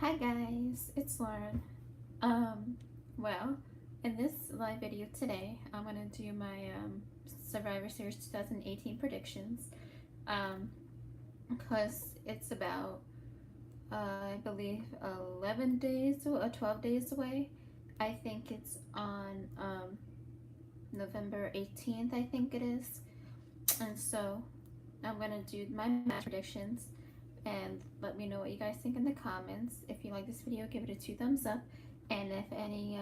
Hi guys, it's Lauren. Um, well, in this live video today, I'm gonna do my Survivor Series 2018 predictions. Um, because it's about I believe 11 days or 12 days away. I think it's on November 18th. I think it is, and so I'm gonna do my match predictions and let me know what you guys think in the comments. If you like this video, give it a 2 thumbs up, and if any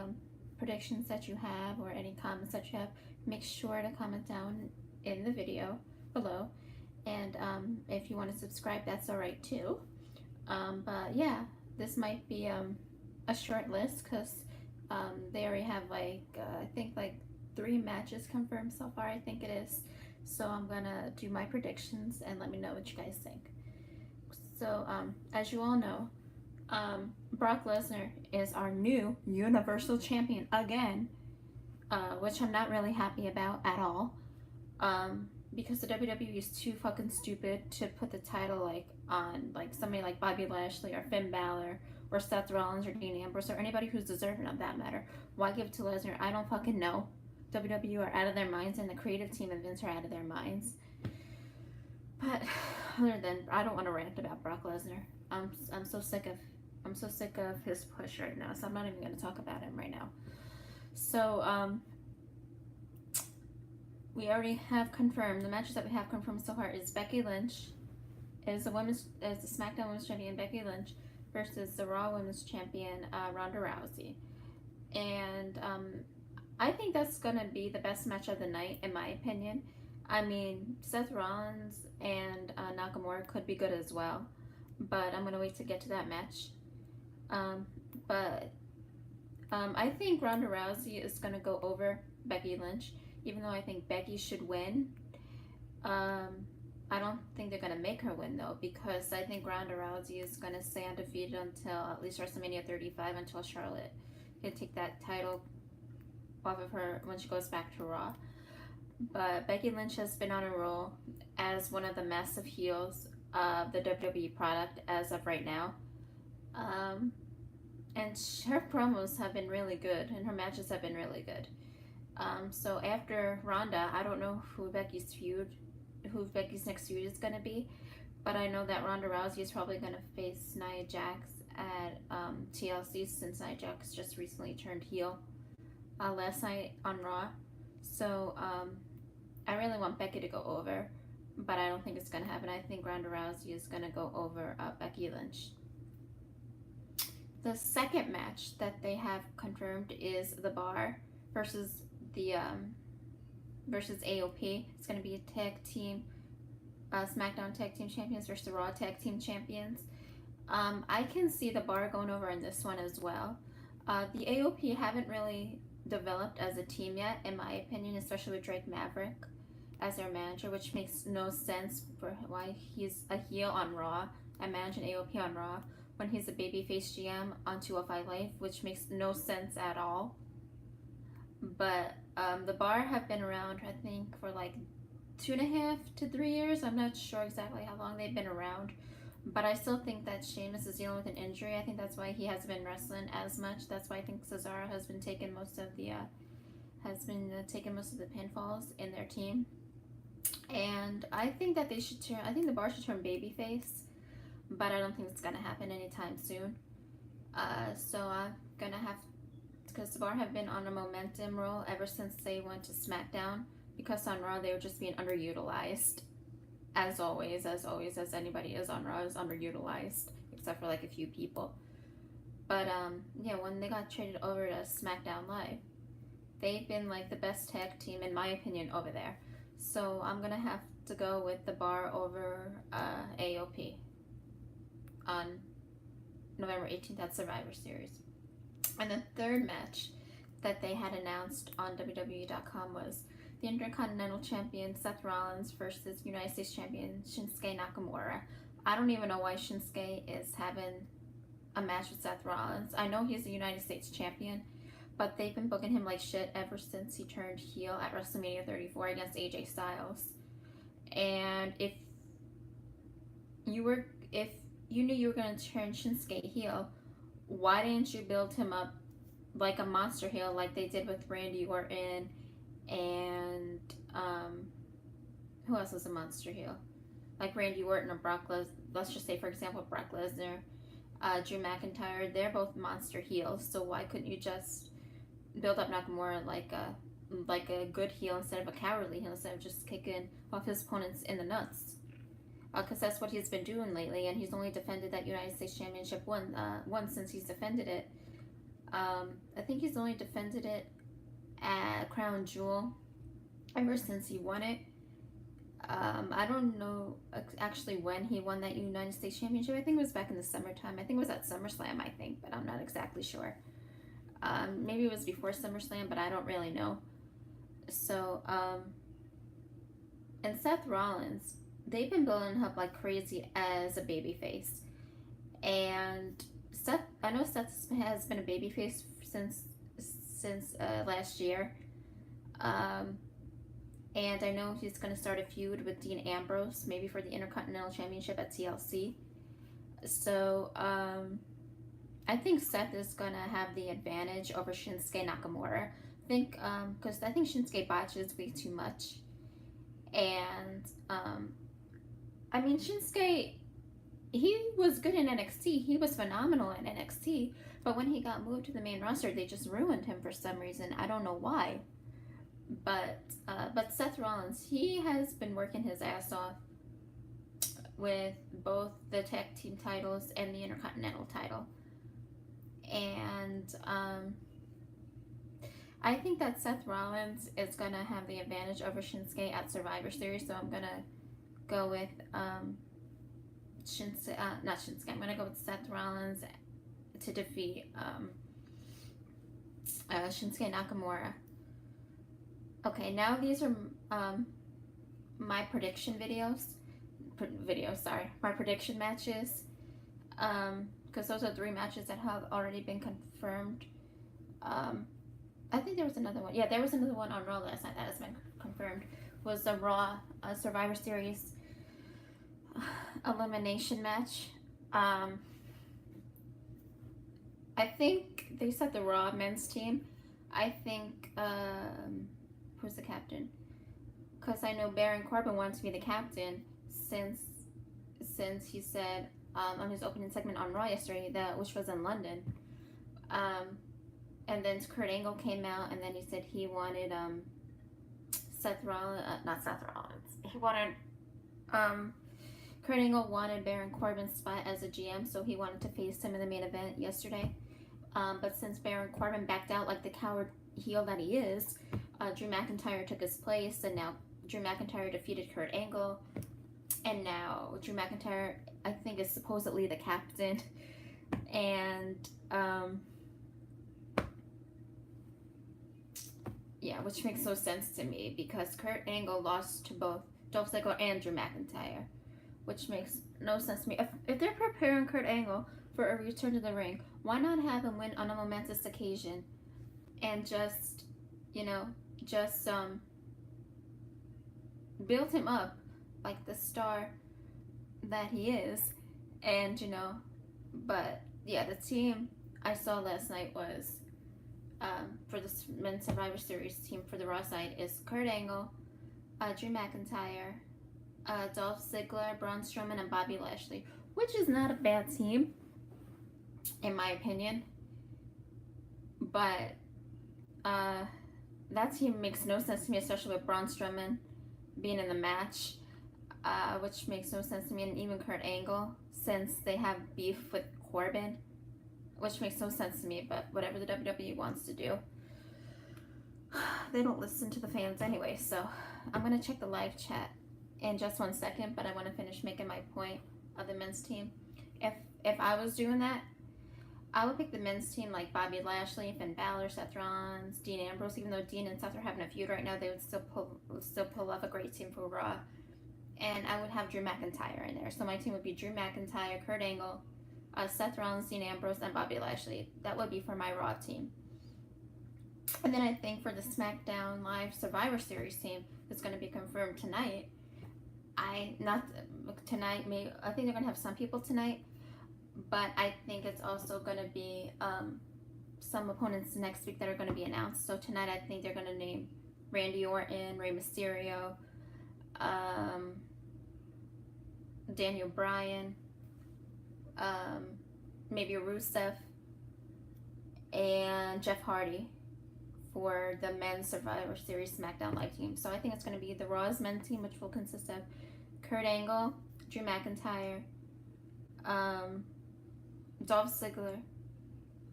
predictions that you have or any comments that you have, make sure to comment down in the video below. And if you want to subscribe, that's alright too. But yeah, this might be a short list because they already have I think like 3 matches confirmed so far, I think it is. So I'm gonna do my predictions and let me know what you guys think. So, as you all know, Brock Lesnar is our new Universal Champion again, which I'm not really happy about at all. Because the WWE is too fucking stupid to put the title on somebody like Bobby Lashley or Finn Balor or Seth Rollins or Dean Ambrose or anybody who's deserving of that matter. Why give it to Lesnar? I don't fucking know. WWE are out of their minds, and the creative team and Vince are out of their minds. But other than, I don't want to rant about Brock Lesnar. I'm so sick of his push right now. So I'm not even going to talk about him right now. So we already have confirmed the matches that we have confirmed so far is Becky Lynch is the SmackDown Women's Champion Becky Lynch versus the Raw Women's Champion Ronda Rousey, and I think that's gonna be the best match of the night in my opinion. I mean, Seth Rollins and Nakamura could be good as well, but I'm gonna wait to get to that match. But I think Ronda Rousey is gonna go over Becky Lynch, even though I think Becky should win. I don't think they're gonna make her win though, because I think Ronda Rousey is gonna stay undefeated until at least WrestleMania 35, until Charlotte can take that title off of her when she goes back to Raw. But Becky Lynch has been on a roll as one of the massive heels of the WWE product as of right now. And her promos have been really good, and her matches have been really good. So after Ronda, I don't know who Becky's next feud is gonna be, but I know that Ronda Rousey is probably gonna face Nia Jax at TLC, since Nia Jax just recently turned heel last night on Raw. So I really want Becky to go over, but I don't think it's gonna happen. I think Ronda Rousey is gonna go over Becky Lynch. The second match that they have confirmed is The Bar versus versus AOP. It's gonna be a tag team, SmackDown Tag Team Champions versus the Raw Tag Team Champions. I can see The Bar going over in this one as well. The AOP haven't really developed as a team yet, in my opinion, especially with Drake Maverick as their manager, which makes no sense for why he's a heel on Raw and managing AOP on Raw when he's a babyface GM on 205 Live, which makes no sense at all. But The Bar have been around, I think, for like 2.5 to 3 years. I'm not sure exactly how long they've been around, but I still think that Sheamus is dealing with an injury. I think that's why he hasn't been wrestling as much. That's why I think Cesaro has been taking most of the pinfalls in their team. And I think that they should turn. I think The Bar should turn babyface, but I don't think it's gonna happen anytime soon. So I'm gonna have, because The Bar have been on a momentum roll ever since they went to SmackDown, because on Raw they were just being underutilized, as always, as anybody is on Raw is underutilized, except for like a few people. But yeah, when they got traded over to SmackDown Live, they've been like the best tag team in my opinion over there. So I'm gonna have to go with The Bar over AOP on November 18th at Survivor Series. And the third match that they had announced on WWE.com was the Intercontinental Champion Seth Rollins versus United States Champion Shinsuke Nakamura. I don't even know why Shinsuke is having a match with Seth Rollins. I know he's the United States Champion, but they've been booking him like shit ever since he turned heel at WrestleMania 34 against AJ Styles. And if you knew you were going to turn Shinsuke heel, why didn't you build him up like a monster heel like they did with Randy Orton and who else was a monster heel? Like Randy Orton or Brock Lesnar. Let's just say, for example, Brock Lesnar, Drew McIntyre. They're both monster heels. So why couldn't you just build up Nakamura like a good heel instead of a cowardly heel, instead of just kicking off his opponents in the nuts? Because that's what he's been doing lately, and he's only defended that United States Championship once since he's defended it. I think he's only defended it at Crown Jewel ever since he won it. I don't know actually when he won that United States Championship. I think it was back in the summertime. I think it was at SummerSlam, I think, but I'm not exactly sure. Maybe it was before SummerSlam, but I don't really know. So, and Seth Rollins, they've been building him up like crazy as a babyface. And I know Seth has been a babyface since last year. And I know he's going to start a feud with Dean Ambrose, maybe for the Intercontinental Championship at TLC. So, I think Seth is going to have the advantage over Shinsuke Nakamura. Because I think Shinsuke botches way too much. And, I mean, Shinsuke, he was good in NXT. He was phenomenal in NXT. But when he got moved to the main roster, they just ruined him for some reason. I don't know why. But Seth Rollins, he has been working his ass off with both the tag team titles and the Intercontinental title. And I think that Seth Rollins is going to have the advantage over Shinsuke at Survivor Series. So I'm going to go with Shinsuke. I'm going to go with Seth Rollins to defeat Shinsuke Nakamura. Okay, now these are my prediction my prediction matches. Because those are 3 matches that have already been confirmed. I think there was another one. Yeah, there was another one on Raw last night that has been confirmed. Was the Raw Survivor Series elimination match. I think they said the Raw men's team. I think who's the captain? Because I know Baron Corbin wanted to be the captain since he said on his opening segment on Raw yesterday, which was in London. And then Kurt Angle came out, and then he said he wanted He wanted Kurt Angle wanted Baron Corbin's spot as a GM, so he wanted to face him in the main event yesterday. But since Baron Corbin backed out like the coward heel that he is, Drew McIntyre took his place, and now Drew McIntyre defeated Kurt Angle, and now Drew McIntyre, I think, is supposedly the captain, and yeah, which makes no sense to me because Kurt Angle lost to both Dolph Ziggler and Drew McIntyre, which makes no sense to me. If they're preparing Kurt Angle for a return to the ring, why not have him win on a momentous occasion and just build him up like the star that he is, and but yeah, the team I saw last night was for the men's Survivor Series team for the Raw side is Kurt Angle, Drew McIntyre, Dolph Ziggler, Braun Strowman, and Bobby Lashley, which is not a bad team in my opinion, but that team makes no sense to me, especially with Braun Strowman being in the match, which makes no sense to me, and even Kurt Angle, since they have beef with Corbin, which makes no sense to me, but whatever the WWE wants to do. They don't listen to the fans anyway, so I'm going to check the live chat in just 1 second, but I want to finish making my point of the men's team. If I was doing that, I would pick the men's team like Bobby Lashley, Finn Balor, Seth Rollins, Dean Ambrose. Even though Dean and Seth are having a feud right now, they would still pull off a great team for Raw. And I would have Drew McIntyre in there. So my team would be Drew McIntyre, Kurt Angle, Seth Rollins, Dean Ambrose, and Bobby Lashley. That would be for my Raw team. And then I think for the SmackDown Live Survivor Series team, that's going to be confirmed tonight. I think they're going to have some people tonight. but I think it's also going to be some opponents next week that are going to be announced. So tonight, I think they're going to name Randy Orton, Rey Mysterio, um, Daniel Bryan, maybe Rusev, and Jeff Hardy for the men's Survivor Series SmackDown Live team. So I think it's going to be the Raw's men's team, which will consist of Kurt Angle, Drew McIntyre, Dolph Ziggler,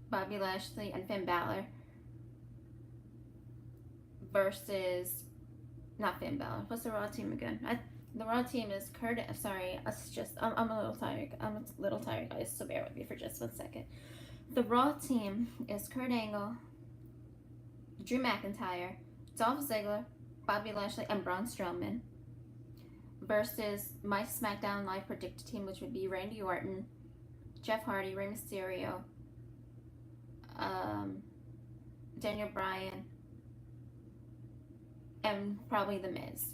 Bobby Lashley, and Finn Balor versus not Finn Balor. What's the Raw team again? The Raw team is Kurt. Sorry, it's just I'm a little tired. I'm a little tired, guys. So bear with me for just 1 second. The Raw team is Kurt Angle, Drew McIntyre, Dolph Ziggler, Bobby Lashley, and Braun Strowman versus my SmackDown Live predicted team, which would be Randy Orton, Jeff Hardy, Rey Mysterio, Daniel Bryan, and probably The Miz.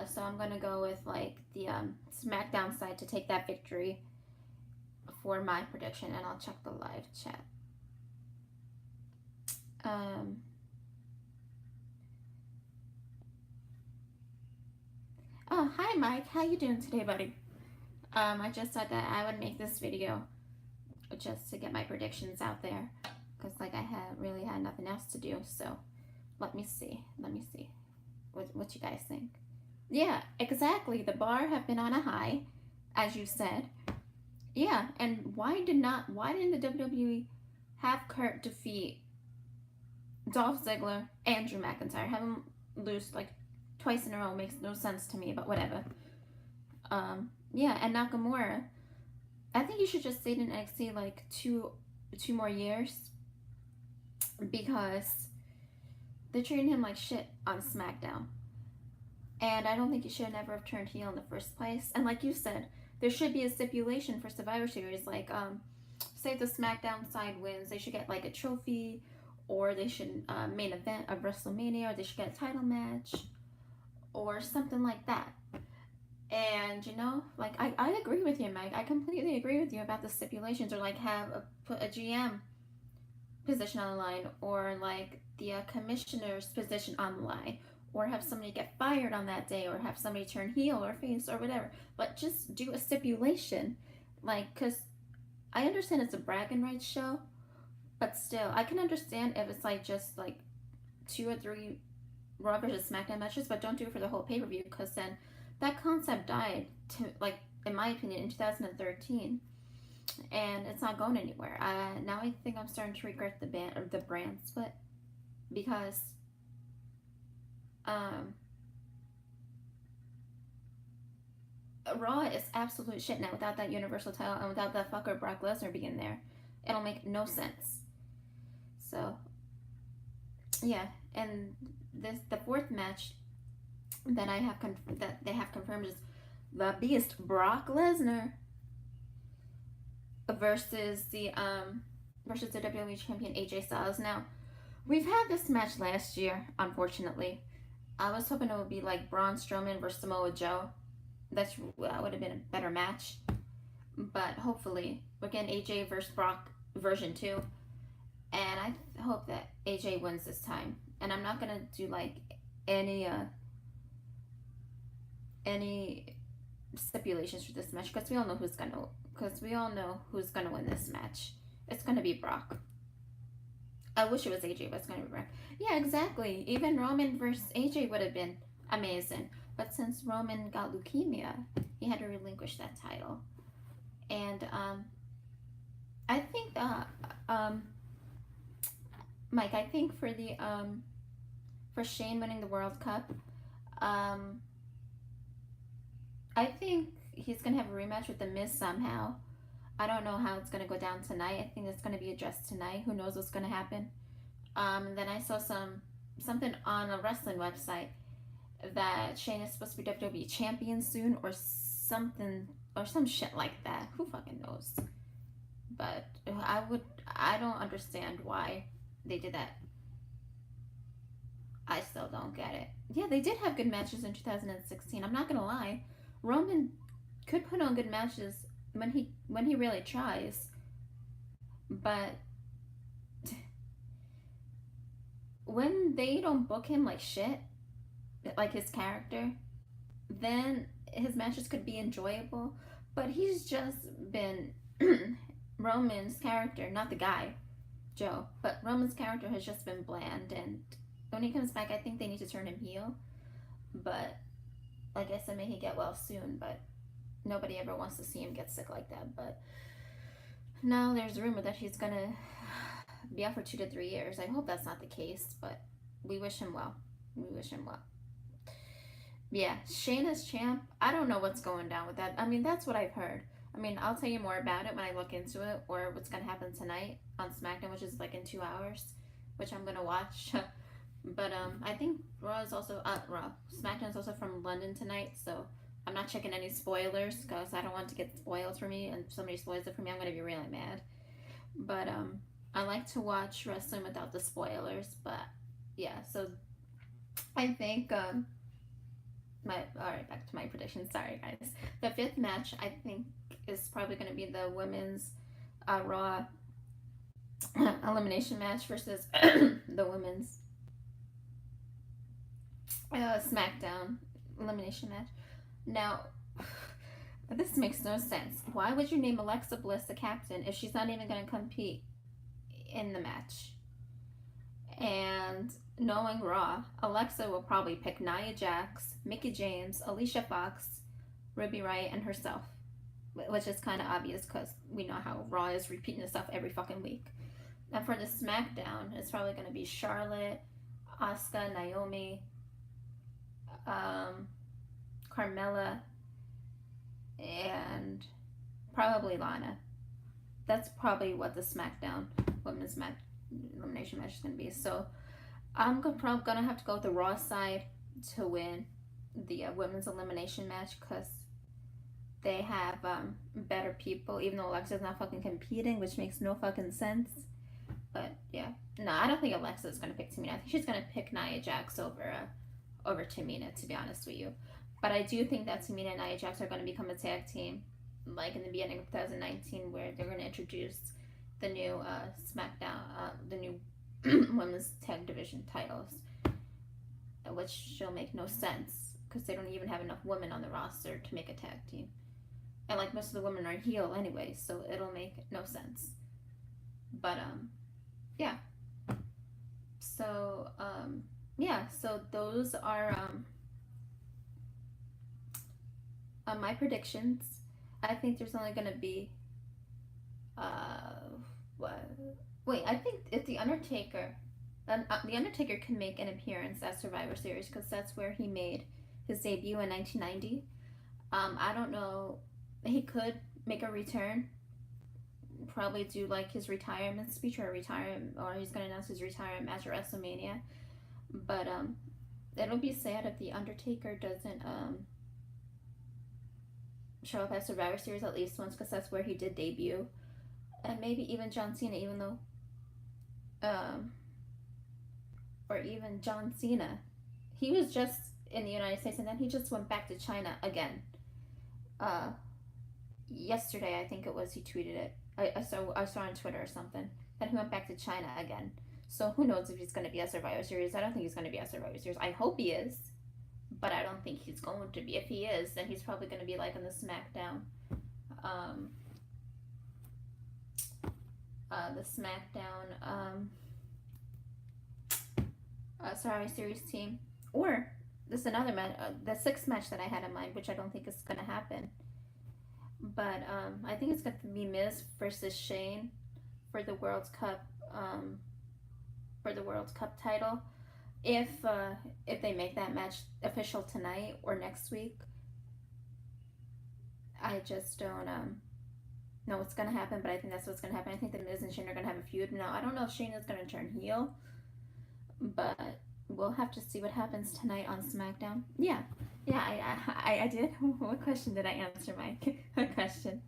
So I'm gonna go with like the SmackDown side to take that victory for my prediction, and I'll check the live chat. Oh, hi Mike, how you doing today, buddy? I just thought that I would make this video just to get my predictions out there, because like I really had nothing else to do. So let me see what you guys think. Yeah, exactly. The bar have been on a high, as you said. Yeah, and why didn't the WWE have Kurt defeat Dolph Ziggler and Drew McIntyre? Have him lose like twice in a row makes no sense to me, but whatever. Yeah, and Nakamura, I think you should just stay in NXT like two more years, because they're treating him like shit on SmackDown. And I don't think he should never have turned heel in the first place. And like you said, there should be a stipulation for Survivor Series, like say the SmackDown side wins, they should get like a trophy, or they should main event of WrestleMania, or they should get a title match, or something like that. And you know, like I agree with you, Mike. I completely agree with you about the stipulations, or like put a GM position on the line, or like the commissioner's position on the line, or have somebody get fired on that day, or have somebody turn heel or face or whatever. But just do a stipulation, like, because I understand it's a bragging rights show, but still, I can understand if it's like just like 2 or 3 Raw versus SmackDown matches, but don't do it for the whole pay-per-view, because then that concept died, like, in my opinion, in 2013, and it's not going anywhere. Now I think I'm starting to regret the brand split, because Raw is absolute shit now without that Universal title and without that fucker Brock Lesnar being there. It'll make no sense. So yeah, and the 4th match that that they have confirmed is the Beast Brock Lesnar versus the WWE champion AJ Styles. Now, we've had this match last year, unfortunately. I was hoping it would be like Braun Strowman versus Samoa Joe. That would have been a better match. But hopefully, we're getting AJ versus Brock version 2. And I hope that AJ wins this time. And I'm not going to do like any stipulations for this match, because we all know who's going to win this match. It's going to be Brock. I wish it was AJ, but it's going to be Brock. Yeah, exactly. Even Roman versus AJ would have been amazing. But since Roman got leukemia, he had to relinquish that title. And I think Mike, I think for the for Shane winning the World Cup, I think he's gonna have a rematch with The Miz somehow. I don't know how it's gonna go down tonight. I think it's gonna be addressed tonight. Who knows what's gonna happen? And then I saw something on a wrestling website that Shane is supposed to be WWE champion soon, or something, or some shit like that. Who fucking knows? But I don't understand why they did that. I still don't get it. Yeah, they did have good matches in 2016. I'm not gonna lie. Roman could put on good matches when he really tries. But when they don't book him like shit, like his character, then his matches could be enjoyable. But he's just been Roman's character, not the guy, Joe, but Roman's character has just been bland. And when he comes back, I think they need to turn him heel. But like I said, may he get well soon. But nobody ever wants to see him get sick like that. But now there's a rumor that he's gonna be out for 2 to 3 years. I hope that's not the case, but we wish him well. We wish him well. Yeah, Shane as champ. I don't know what's going down with that. I mean, that's what I've heard. I mean, I'll tell you more about it when I look into it, or what's gonna happen tonight on SmackDown, which is like in 2 hours, which I'm gonna watch. But I think Raw is also Raw. SmackDown is also from London tonight, so I'm not checking any spoilers because I don't want to get spoiled for me. And if somebody spoils it for me, I'm gonna be really mad. But I like to watch wrestling without the spoilers. But yeah, so I think alright, back to my predictions. Sorry guys. The fifth match I think is probably gonna be the women's Raw elimination match versus the women's SmackDown elimination match. Now, this makes no sense. Why would you name Alexa Bliss the captain if she's not even going to compete in the match? And knowing Raw, Alexa will probably pick Nia Jax, Mickie James, Alicia Fox, Ruby Riott, and herself. Which is kind of obvious because we know how Raw is repeating itself every fucking week. And for the SmackDown, it's probably going to be Charlotte, Asuka, Naomi, Carmella, and probably Lana. That's probably what the SmackDown women's elimination match is going to be. So I'm probably going to have to go with the Raw side to win the women's elimination match because they have better people, even though Alexa's not fucking competing, which makes no fucking sense. But yeah, no, I don't think Alexa's going to pick Tamina. I think she's going to pick Nia Jax over Tamina, to be honest with you. But I do think that Tamina and Nia Jax are going to become a tag team, like in the beginning of 2019, where they're going to introduce the new SmackDown, the new women's tag division titles, which shall make no sense because they don't even have enough women on the roster to make a tag team. And like most of the women are heel anyway, so it'll make no sense. But yeah. So yeah, so those are my predictions. I think there's only gonna be wait, I think if the Undertaker can make an appearance at Survivor Series because that's where he made his debut in 1990. I don't know, he could make a return, probably do like his retirement speech or he's gonna announce his retirement match at WrestleMania. But it'll be sad if the Undertaker doesn't show up at Survivor Series at least once because that's where he did debut. And maybe even John Cena, even though or even John Cena, he was just in the United States and then he just went back to China again. Yesterday I think it was, he tweeted it. I saw on Twitter or something that he went back to China again. So who knows if he's going to be at Survivor Series. I don't think he's going to be at Survivor Series. I hope he is, but I don't think he's going to be. If he is, then he's probably going to be like on the SmackDown Survivor Series team. Or this is another match, the sixth match that I had in mind, which I don't think is going to happen. But I think it's going to be Miz versus Shane for the World Cup title. If they make that match official tonight or next week, I just don't know what's going to happen, but I think that's what's going to happen. I think that Miz and Shane are going to have a feud. Now, I don't know if Shane is going to turn heel, but we'll have to see what happens tonight on SmackDown. Yeah, I did. What question did I answer, Mike? What question?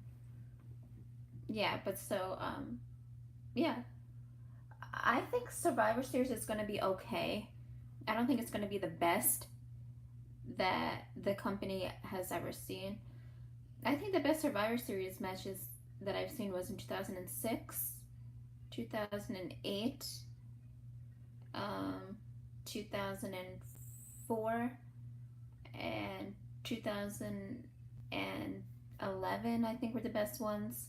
Yeah, but so, yeah. I think Survivor Series is going to be okay. I don't think it's going to be the best that the company has ever seen. I think the best Survivor Series matches that I've seen was in 2006, 2008, 2004, and 2011. I think were the best ones.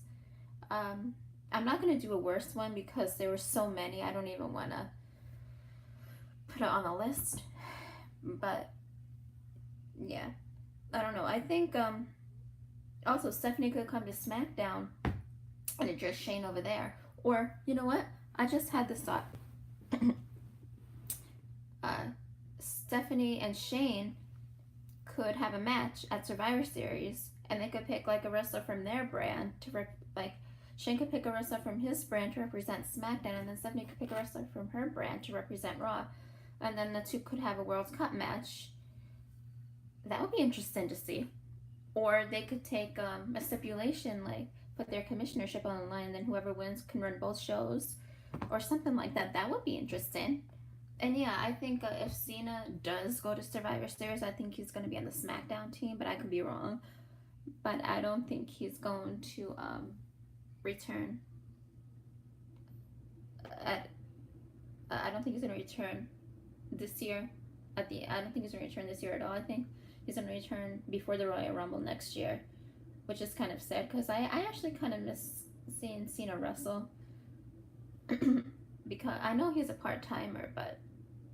Um, I'm not gonna do a worst one because there were so many. I don't even want to put it on the list. But yeah, I don't know. I think also Stephanie could come to SmackDown and address Shane over there. Or you know what? I just had this thought. Stephanie and Shane could have a match at Survivor Series, and they could pick like a wrestler from their brand to like. Shane could pick a wrestler from his brand to represent SmackDown, and then Stephanie could pick a wrestler from her brand to represent Raw, and then the two could have a World Cup match. That would be interesting to see. Or they could take a stipulation, like put their commissionership on the line, and then whoever wins can run both shows, or something like that. That would be interesting. And yeah, I think if Cena does go to Survivor Series, I think he's going to be on the SmackDown team, but I could be wrong. But I don't think he's going to return. I don't think he's going to return this year. I don't think he's going to return this year at all. I think he's going to return before the Royal Rumble next year, which is kind of sad because I actually kind of miss seeing Cena wrestle. Because I know he's a part-timer, but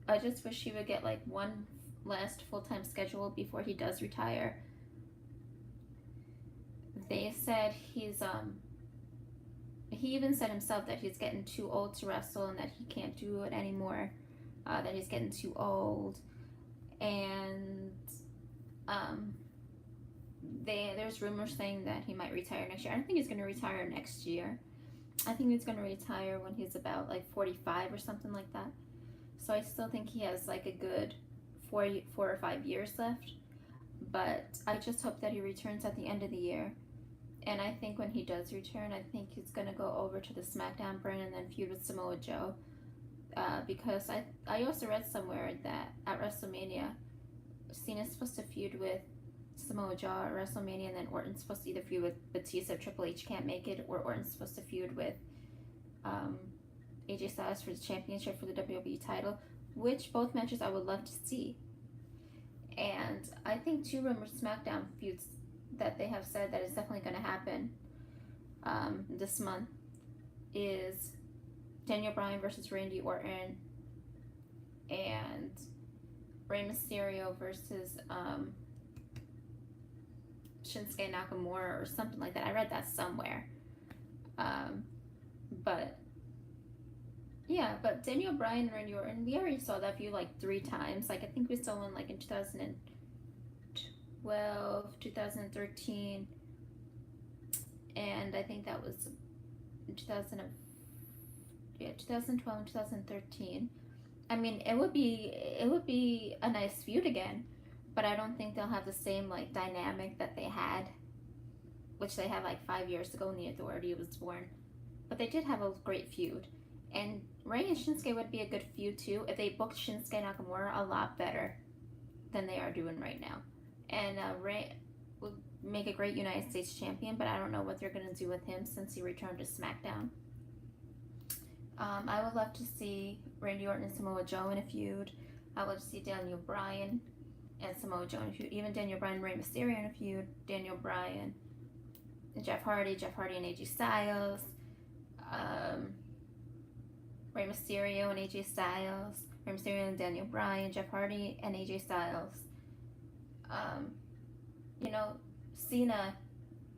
I just wish he would get like one last full-time schedule before he does retire. They said he even said himself that he's getting too old to wrestle and that he can't do it anymore, that he's getting too old, and there's rumors saying that he might retire next year. I don't think he's going to retire next year. I think he's going to retire when he's about like 45 or something like that. So I still think he has like a good 4 or 5 years left. But I just hope that he returns at the end of the year. And I think when he does return, I think he's going to go over to the SmackDown brand and then feud with Samoa Joe. Because I also read somewhere that at WrestleMania, Cena's supposed to feud with Samoa Joe at WrestleMania, and then Orton's supposed to either feud with Batista if Triple H can't make it, or Orton's supposed to feud with AJ Styles for the championship for the WWE title, which both matches I would love to see. And I think 2 rumored SmackDown feuds that they have said that is definitely going to happen this month is Daniel Bryan versus Randy Orton, and Rey Mysterio versus Shinsuke Nakamura or something like that. I read that somewhere. But yeah, but Daniel Bryan and Randy Orton, we already saw that feud like 3 times. Like I think we saw one like in 2012, 2013, and I think that was 2012 and 2013. I mean, it would be a nice feud again, but I don't think they'll have the same like dynamic that they had, which they had like 5 years ago when the Authority was born. But they did have a great feud, and Rey and Shinsuke would be a good feud too if they booked Shinsuke Nakamura a lot better than they are doing right now. And Rey would make a great United States champion, but I don't know what they're gonna do with him since he returned to SmackDown. I would love to see Randy Orton and Samoa Joe in a feud. I would see Daniel Bryan and Samoa Joe in a feud. Even Daniel Bryan and Rey Mysterio in a feud. Daniel Bryan and Jeff Hardy and AJ Styles. Rey Mysterio and AJ Styles. Rey Mysterio and Daniel Bryan, Jeff Hardy and AJ Styles. Cena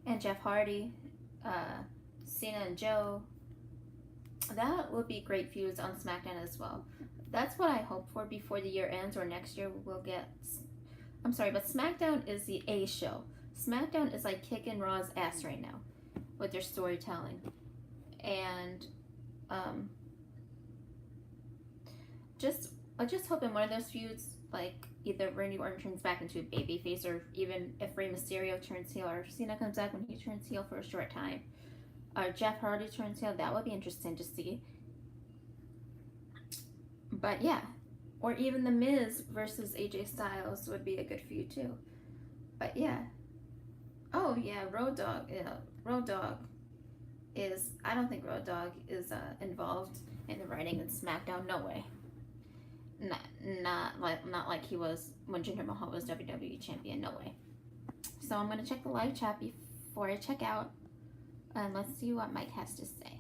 and Jeff Hardy. Cena and Joe. That would be great feuds on SmackDown as well. That's what I hope for before the year ends or next year we'll get. I'm sorry, but SmackDown is the A show. SmackDown is like kicking Raw's ass right now with their storytelling. And I just hope in one of those feuds, like either Randy Orton turns back into a babyface, or even if Rey Mysterio turns heel, or Cena comes back when he turns heel for a short time, or Jeff Hardy turns heel. That would be interesting to see. But yeah, or even The Miz versus AJ Styles would be a good feud too. But yeah, Oh yeah, Road Dogg. Yeah, Road Dogg is. I don't think Road Dogg is involved in the writing in SmackDown. No way. Not like he was when Jinder Mahal was WWE champion. No way. So I'm gonna check the live chat before I check out, and let's see what Mike has to say.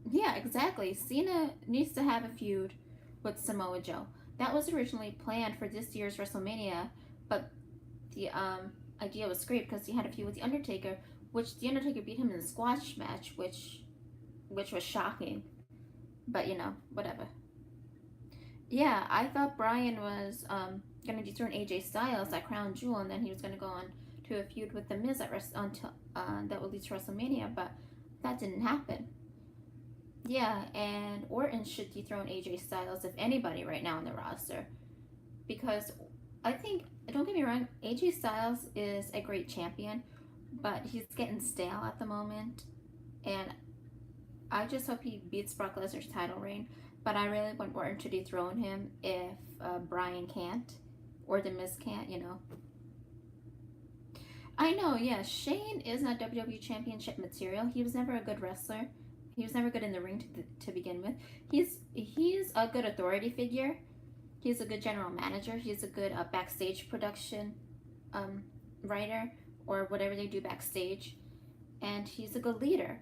Yeah, exactly. Cena needs to have a feud with Samoa Joe. That was originally planned for this year's WrestleMania, but the idea was great because he had a feud with the Undertaker, which the Undertaker beat him in a squash match, which was shocking. But whatever. Yeah, I thought Brian was gonna dethrone AJ Styles at Crown Jewel, and then he was gonna go on to a feud with The Miz until that would lead to WrestleMania, but that didn't happen. Yeah, and Orton should dethrone AJ Styles if anybody right now on the roster, because I think, don't get me wrong, AJ Styles is a great champion, but he's getting stale at the moment, and I just hope he beats Brock Lesnar's title reign. But I really want Orton to dethrone him if Brian can't, or The Miz can't. I know, yeah. Shane is not WWE Championship material. He was never a good wrestler. He was never good in the ring to begin with. He's a good authority figure. He's a good general manager. He's a good backstage production writer, or whatever they do backstage, and he's a good leader.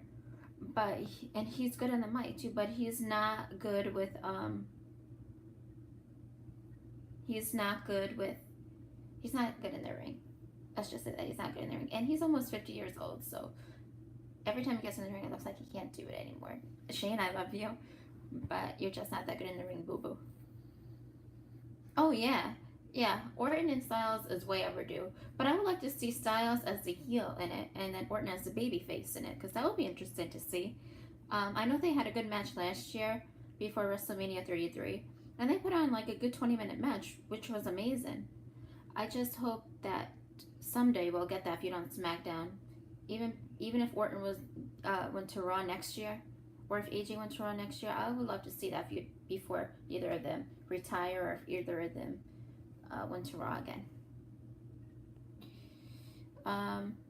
And he's good on the mic too. But he's not good with he's not good with he's not good in the ring. Let's just say that he's not good in the ring, and he's almost 50 years old. So every time he gets in the ring, it looks like he can't do it anymore. Shane, I love you, but you're just not that good in the ring, boo boo. Oh yeah, yeah. Orton and Styles is way overdue, but I would like to see Styles as the heel in it, and then Orton as the baby face in it, because that would be interesting to see. I know they had a good match last year before WrestleMania 33, and they put on like a good 20-minute match, which was amazing. I just hope that someday we'll get that feud on SmackDown, even if Orton went to Raw next year, or if AJ went to Raw next year. I would love to see that feud before either of them retire, or if either of them went to Raw again.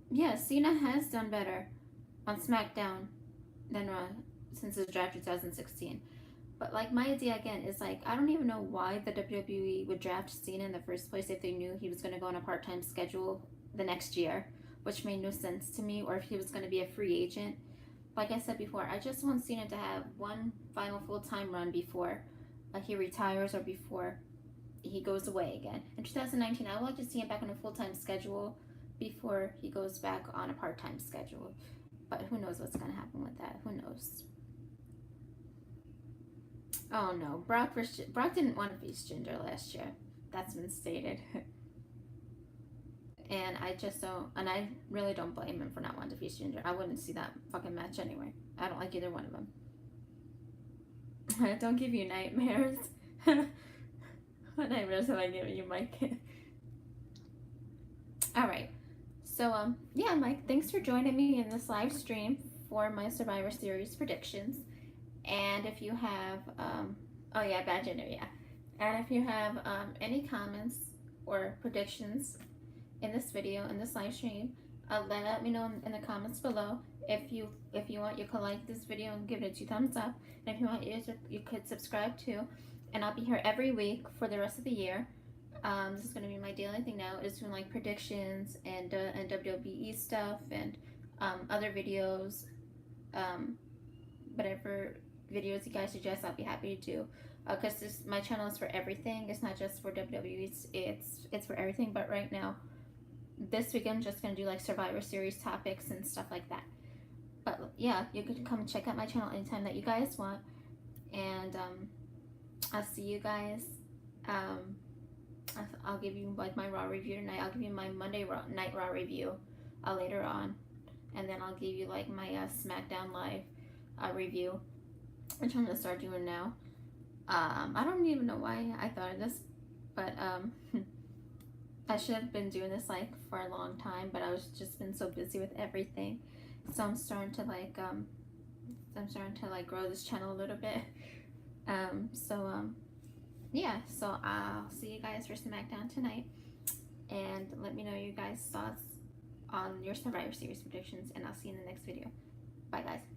Yeah, Cena has done better on SmackDown than Raw since his draft 2016. But like, my idea again is like, I don't even know why the WWE would draft Cena in the first place if they knew he was going to go on a part-time schedule the next year, which made no sense to me, or if he was going to be a free agent. Like I said before, I just want Cena to have one final full-time run before he retires, or before he goes away again. In 2019, I would like to see him back on a full-time schedule before he goes back on a part-time schedule. But who knows what's going to happen with that? Who knows? Oh no, Brock didn't want to face Jinder last year. That's been stated. And I really don't blame him for not wanting to face Jinder. I wouldn't see that fucking match anyway. I don't like either one of them. Don't give you nightmares. What nightmares have I given you, Mike? Alright. So, yeah, Mike, thanks for joining me in this live stream for my Survivor Series predictions. And if you have, oh yeah, bad gender, yeah. And if you have any comments or predictions in this video, in this live stream, let me know in the comments below. If you want, you can like this video and give it 2 thumbs up. And if you want, you could subscribe too. And I'll be here every week for the rest of the year. This is going to be my daily thing now, is doing like predictions and WWE stuff, and other videos, whatever videos you guys suggest, I'll be happy to do. Because my channel is for everything. It's not just for WWE. It's for everything. But right now, this week I'm just gonna do like Survivor Series topics and stuff like that. But yeah, you could come check out my channel anytime that you guys want. And I'll see you guys. I'll give you like my Raw review tonight. I'll give you my Monday night Raw review later on, and then I'll give you like my SmackDown Live review, which I'm gonna start doing now. I don't even know why I thought of this, but I should have been doing this like for a long time, but I was just been so busy with everything. So I'm starting to like grow this channel a little bit. Yeah, so I'll see you guys for SmackDown tonight, and let me know your guys' thoughts on your Survivor Series predictions, and I'll see you in the next video. Bye, guys.